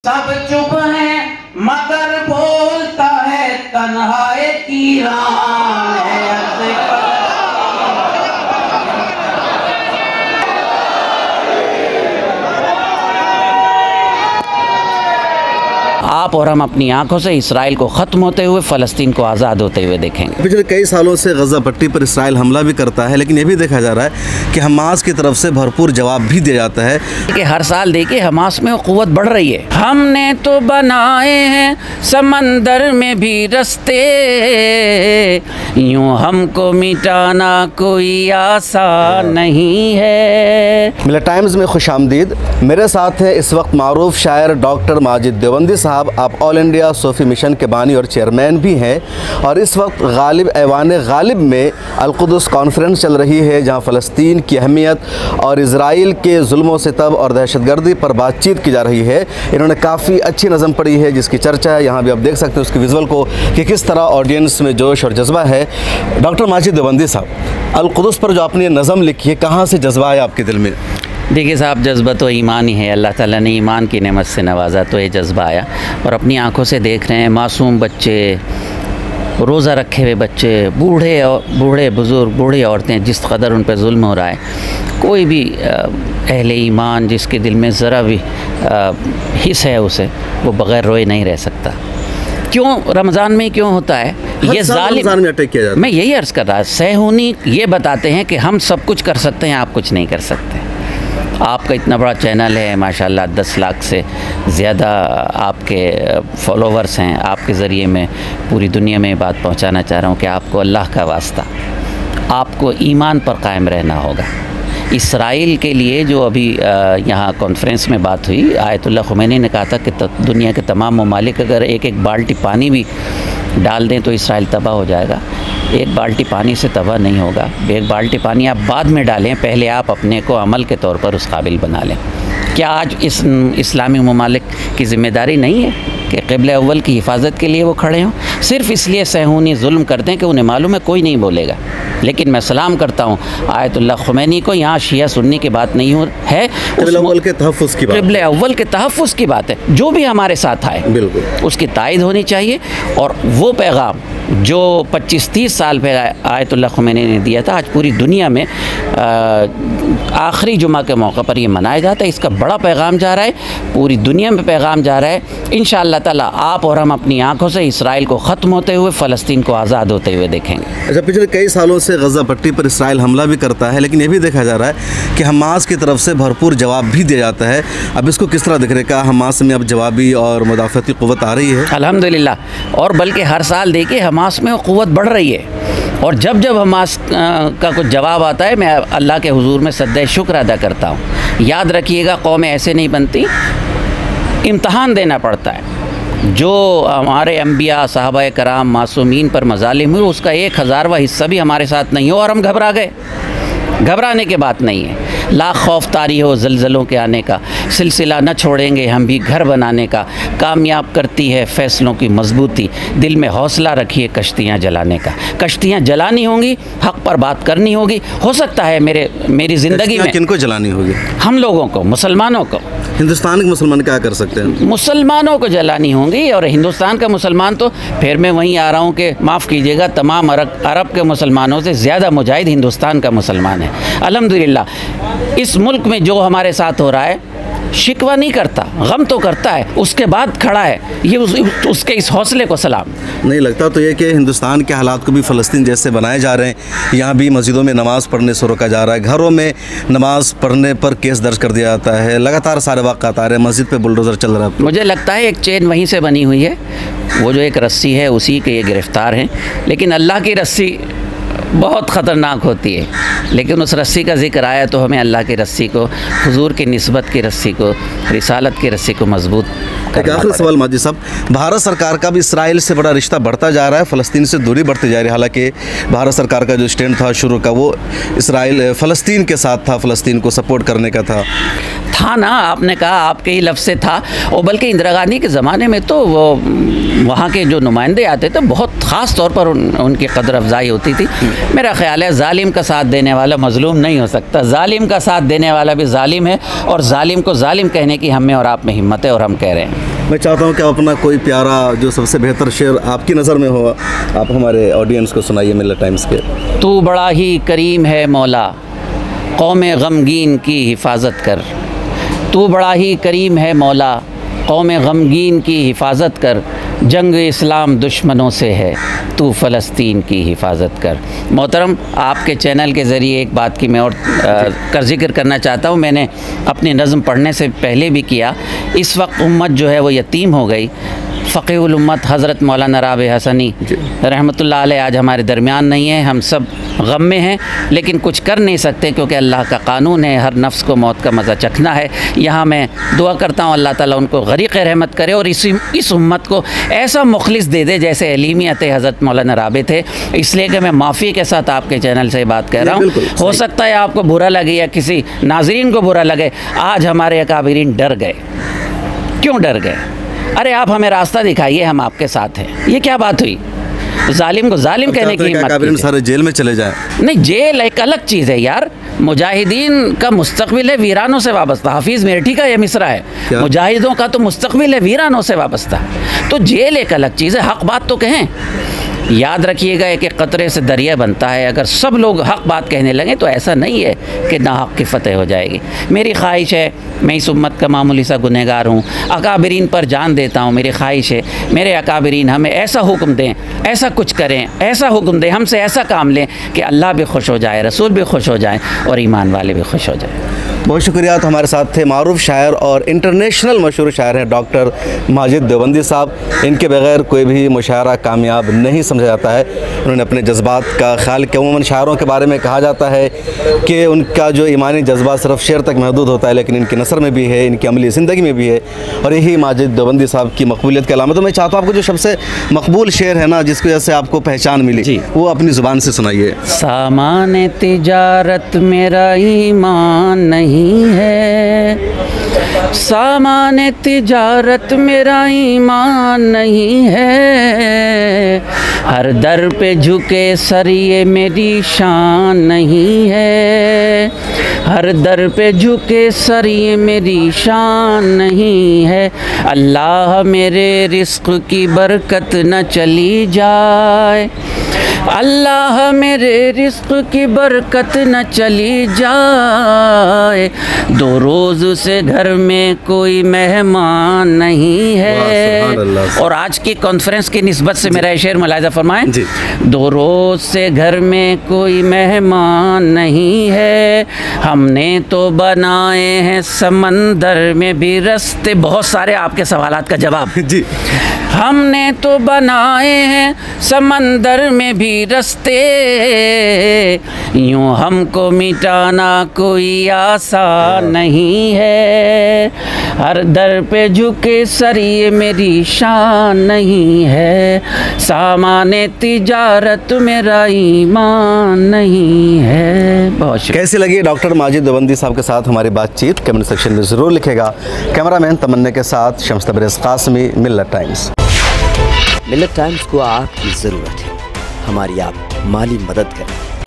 सब चुप है मगर बोलता है तन्हाई की रान है। आप और हम अपनी आंखों से इसराइल को ख़त्म होते हुए, फ़लस्तीन को आज़ाद होते हुए देखेंगे। पिछले कई सालों से गज़ा पट्टी पर इसराइल हमला भी करता है, लेकिन ये भी देखा जा रहा है कि हमास की तरफ से भरपूर जवाब भी दिया जाता है कि हर साल देखिए हमास में क़ुव्वत बढ़ रही है। हमने तो बनाए हैं समंदर में भी रस्ते, यूँ हमको मिटाना कोई आसान नहीं है। मिला टाइम्स में खुश आमदीद। मेरे साथ है इस वक्त मारूफ शायर डॉक्टर माजिद देवबंदी साहब। आप ऑल इंडिया सूफ़ी मिशन के बानी और चेयरमैन भी हैं, और इस वक्त गालिब ऐवान गालिब में अल-कुद्स कॉन्फ्रेंस चल रही है, जहां फ़लस्तीन की अहमियत और इज़राइल के जुल्म सितम और दहशतगर्दी पर बातचीत की जा रही है। इन्होंने काफ़ी अच्छी नज़म पढ़ी है जिसकी चर्चा है, यहाँ भी आप देख सकते हैं उसकी विजुअल को कि किस तरह ऑडियंस में जोश और जज्बा है। डॉक्टर माजिद देवबंदी साहब, अल-कुद्स पर जो आपने नज़म लिखी है, कहाँ से जज्बा है आपके दिल में? देखिए साहब, जज्बा तो ईमान ही है। अल्लाह ताला ने ईमान की नेमत से नवाजा तो ये जज्बा आया, और अपनी आंखों से देख रहे हैं मासूम बच्चे, रोज़ा रखे हुए बच्चे, बूढ़े बुज़ुर्ग, बूढ़ी औरतें, जिस कदर उन पर जुल्म हो रहा है। कोई भी अहले ईमान जिसके दिल में ज़रा भी हिस्स है उसे, वो बग़ैर रोए नहीं रह सकता। क्यों रमज़ान में क्यों होता है ये जालिम? मैं यही अर्ज़ कर रहा, सहूनी ये बताते हैं कि हम सब कुछ कर सकते हैं, आप कुछ नहीं कर सकते। आपका इतना बड़ा चैनल है माशाल्लाह, 10 लाख से ज़्यादा आपके फॉलोवर्स हैं। आपके ज़रिए मैं पूरी दुनिया में बात पहुंचाना चाह रहा हूं कि आपको अल्लाह का वास्ता, आपको ईमान पर कायम रहना होगा। इसराइल के लिए जो अभी यहाँ कॉन्फ्रेंस में बात हुई, आयतुल्लाह ख़ुमैनी ने कहा था कि दुनिया के तमाम ममालिक अगर एक एक बाल्टी पानी भी डाल दें तो इसराइल तबाह हो जाएगा। एक बाल्टी पानी से तबाह नहीं होगा। एक बाल्टी पानी आप बाद में डालें, पहले आप अपने को अमल के तौर पर उस काबिल बना लें। क्या आज इस इस्लामी ममालिक की ज़िम्मेदारी नहीं है कि क़िबला अव्वल की हिफाजत के लिए वो खड़े हों? सिर्फ़ इसलिए सहूनी जुल्म करते हैं कि उन्हें मालूम है कोई नहीं बोलेगा। लेकिन मैं सलाम करता हूँ आयतुल्लाह ख़ुमैनी को, यहाँ शिया सुन्नी की बात नहीं है, क़िबला अव्वल के तहफ़्फ़ुज़ की बात, क़िबला अव्वल के तहफ़्फ़ुज़ की बात है। जो भी हमारे साथ आए बिल्कुल उसकी तायद होनी चाहिए, और वो पैगाम जो 25-30 साल पहले आयतुल्लाह ख़ुमैनी ने दिया था, आज पूरी दुनिया में आखिरी जुमा के मौके पर ये मनाया जाता है। इसका बड़ा पैगाम जा रहा है, पूरी दुनिया में पैगाम जा रहा है। इंशाअल्लाह ताला आप और हम अपनी आंखों से इसराइल को ख़त्म होते हुए, फ़लस्तीन को आज़ाद होते हुए देखेंगे। अच्छा, पिछले कई सालों से गज़ा पट्टी पर इसराइल हमला भी करता है, लेकिन ये भी देखा जा रहा है कि हमास की तरफ से भरपूर जवाब भी दिया जाता है। अब इसको किस तरह दिख रहा है? क्या हमास में अब जवाबी और मुदाफ़ती क़ुव्वत आ रही है? अल्हम्दुलिल्लाह, और बल्कि हर साल देखिए हमास में क़ुव्वत बढ़ रही है। और जब जब हमास का कुछ जवाब आता है, मैं अल्लाह के हुजूर में सद्दे शुक्र अदा करता हूँ। याद रखिएगा, कौमें ऐसे नहीं बनती, इम्तहान देना पड़ता है। जो हमारे अम्बिया साहबा कराम मासूमीन पर मज़ालिम हुए, उसका 1000वां हिस्सा भी हमारे साथ नहीं हो और हम घबरा गए। घबराने की बात नहीं है। लाख खौफ तारी हो ज़लज़लों के आने का, सिलसिला न छोड़ेंगे हम भी घर बनाने का। कामयाब करती है फ़ैसलों की मजबूती, दिल में हौसला रखिए कश्तियाँ जलाने का। कश्तियाँ जलानी होंगी, हक़ पर बात करनी होगी। हो सकता है मेरी ज़िंदगी में किनको जलानी होगी? हम लोगों को, मुसलमानों को। हिंदुस्तान के मुसलमान क्या कर सकते हैं? मुसलमानों को जलानी होंगी। और हिंदुस्तान का मुसलमान तो फिर मैं वहीं आ रहा हूँ कि माफ़ कीजिएगा, तमाम अरब के मुसलमानों से ज़्यादा मुजाहिद हिंदुस्तान का मुसलमान है। अल्हम्दुलिल्लाह, इस मुल्क में जो हमारे साथ हो रहा है, शिकवा नहीं करता, गम तो करता है, उसके बाद खड़ा है। ये उसके इस हौसले को सलाम। नहीं लगता तो ये कि हिंदुस्तान के हालात को भी फ़लस्तीन जैसे बनाए जा रहे हैं? यहाँ भी मस्जिदों में नमाज़ पढ़ने से रोका जा रहा है, घरों में नमाज़ पढ़ने पर केस दर्ज कर दिया जाता है, लगातार सारे वाक़ात आ रहे हैं, मस्जिद पे बुलडोज़र चल रहा है। मुझे लगता है एक चेन वहीं से बनी हुई है, वो जो एक रस्सी है उसी के ये गिरफ़्तार हैं। लेकिन अल्लाह की रस्सी बहुत ख़तरनाक होती है, लेकिन उस रस्सी का ज़िक्र आया तो हमें अल्लाह की रस्सी को, हुजूर की निस्बत की रस्सी को, रिसालत की रस्सी को मजबूत एक आखिरी सवाल माजिद साहब, भारत सरकार का भी इसराइल से बड़ा रिश्ता बढ़ता जा रहा है, फ़लस्तीन से दूरी बढ़ती जा रही है। हालांकि भारत सरकार का जो स्टैंड था शुरू का, वो इसराइल फ़लस्तीन के साथ था, फ़लस्तीन को सपोर्ट करने का था ना। आपने कहा, आपके ही लफ्ज़ से था। और बल्कि इंदिरा गांधी के ज़माने में तो वो वहाँ के जो नुमाइंदे आते थे, बहुत ख़ास तौर पर उनकी कदर अफजाई होती थी। मेरा ख़्याल है जालिम का साथ देने वाला मज़लूम नहीं हो सकता, जालिम का साथ देने वाला भी जालिम है, और जालिम को जालिम कहने की हम में और आप में हिम्मत है, और हम कह रहे हैं। मैं चाहता हूँ कि आप अपना कोई प्यारा जो सबसे बेहतर शेर आपकी नज़र में हो, आप हमारे ऑडियंस को सुनाइए मिल्लत टाइम्स के। तू बड़ा ही करीम है मौला, कौम गमगीन की हिफाजत कर। तू बड़ा ही करीम है मौला, कौम गमगीन की हिफाजत कर। जंग इस्लाम दुश्मनों से है, तू फ़लस्तीन की हिफाजत कर। मोहतरम, आपके चैनल के ज़रिए एक बात की मैं और कर जिक्र करना चाहता हूँ। मैंने अपनी नज़म पढ़ने से पहले भी किया। इस वक्त उम्मत जो है वो यतीम हो गई। फ़क़ीहुल उम्मत हज़रत मौलाना राबिह हसनी रहमतुल्लाह अलैह आज हमारे दरमियान नहीं है। हम सब गम में हैं, लेकिन कुछ कर नहीं सकते क्योंकि अल्लाह का कानून है, हर नफ्स को मौत का मज़ा चखना है। यहाँ मैं दुआ करता हूँ अल्लाह ताला उनको गरीक़ रहमत करे और इस उम्मत को ऐसा मुखलिस दे दे जैसे अलीमियत हज़रत मौलाना राबिह थे। इसलिए कि मैं माफ़ी के साथ आपके चैनल से बात कर रहा हूँ। हो सकता है आपको बुरा लगे या किसी नाज़रीन को बुरा लगे। आज हमारे अकाबिरीन डर गए। क्यों डर गए? अरे आप हमें रास्ता दिखाइए, हम आपके साथ हैं। ये क्या बात हुई? जालिम को जालिम कहने की हिम्मत। सारे जेल में चले जाए? नहीं, जेल एक अलग चीज़ है यार। मुजाहिदीन का मुस्तकबिल है वीरानों से वाबस्ता। हाफिज़ मेरठी का यह मिसरा है, मुजाहिदों का तो मुस्तकबिल है वीरानों से वाबस्ता। तो जेल एक अलग चीज़ है। हक़ बात तो कहें। याद रखिएगा कि क़तरे से दरिया बनता है। अगर सब लोग हक़ बात कहने लगें तो ऐसा नहीं है कि ना हक़ की फ़तह हो जाएगी। मेरी ख्वाहिश है, मैं इस उम्मत का मामूली सा गुनहगार हूँ, अकाबिरीन पर जान देता हूँ। मेरी ख्वाहिश है मेरे अकाबिरीन हमें ऐसा हुक्म दें, ऐसा कुछ करें, ऐसा हुक्म दें, हमसे ऐसा काम लें कि अल्लाह भी खुश हो जाए, रसूल भी खुश हो जाए और ईमान वाले भी खुश हो जाए। बहुत शुक्रिया। तो हमारे साथ थे मारूफ़ शायर और इंटरनेशनल मशहूर शायर हैं डॉक्टर माजिद देवबंदी साहब। इनके बगैर कोई भी मुशायरा कामयाब नहीं समझा जाता है। उन्होंने अपने जज्बात का ख्याल किया। उमूमन शायरों के बारे में कहा जाता है कि उनका जो ईमानी जज्बा सिर्फ शेर तक महदूद होता है, लेकिन इनकी नसर में भी है, इनकी अमली ज़िंदगी में भी है, और यही माजिद देवबंदी साहब की मकबूलियत की अलामत। तो मैं चाहता हूँ आपको जो सबसे मकबूल शेर है ना, जिसकी वजह से आपको पहचान मिली, वो अपनी ज़ुबान से सुनाइए। सामान तिजारत मेरा ईमान नहीं है, सामान तिजारत मेरा ईमान नहीं है, हर दर पे झुके सर ये मेरी शान नहीं है, हर दर पे झुके सर ये मेरी शान नहीं है। अल्लाह मेरे रिस्क की बरकत न चली जाए, अल्लाह मेरे रिस्क की बरकत न चली जाए, दो रोज़ से घर में कोई मेहमान नहीं है। और आज की कॉन्फ्रेंस की निस्बत से मेरा शेर मुलाहिज़ा फरमाएं। दो रोज़ से घर में कोई मेहमान नहीं है, हमने तो बनाए हैं समंदर में भी रास्ते। बहुत सारे आपके सवालात का जवाब जी। हमने तो बनाए हैं समंदर में भी रास्ते, यूँ हमको मिटाना कोई आसान नहीं है, हर दर पे झुके सर ये मेरी शान नहीं है, सामाने तिजारत मेरा ईमान नहीं है। बहुत शुक्रिया। कैसी लगी डॉक्टर माजिद देवबंदी साहब के साथ हमारी बातचीत? कमेंट सेक्शन में ज़रूर लिखेगा। कैमरामैन तमन्ना के साथ शम्स तबरेज़ कासमी, मिल्लत टाइम्स। मिल्लत टाइम्स को आपकी ज़रूरत है, हमारी आप माली मदद करें।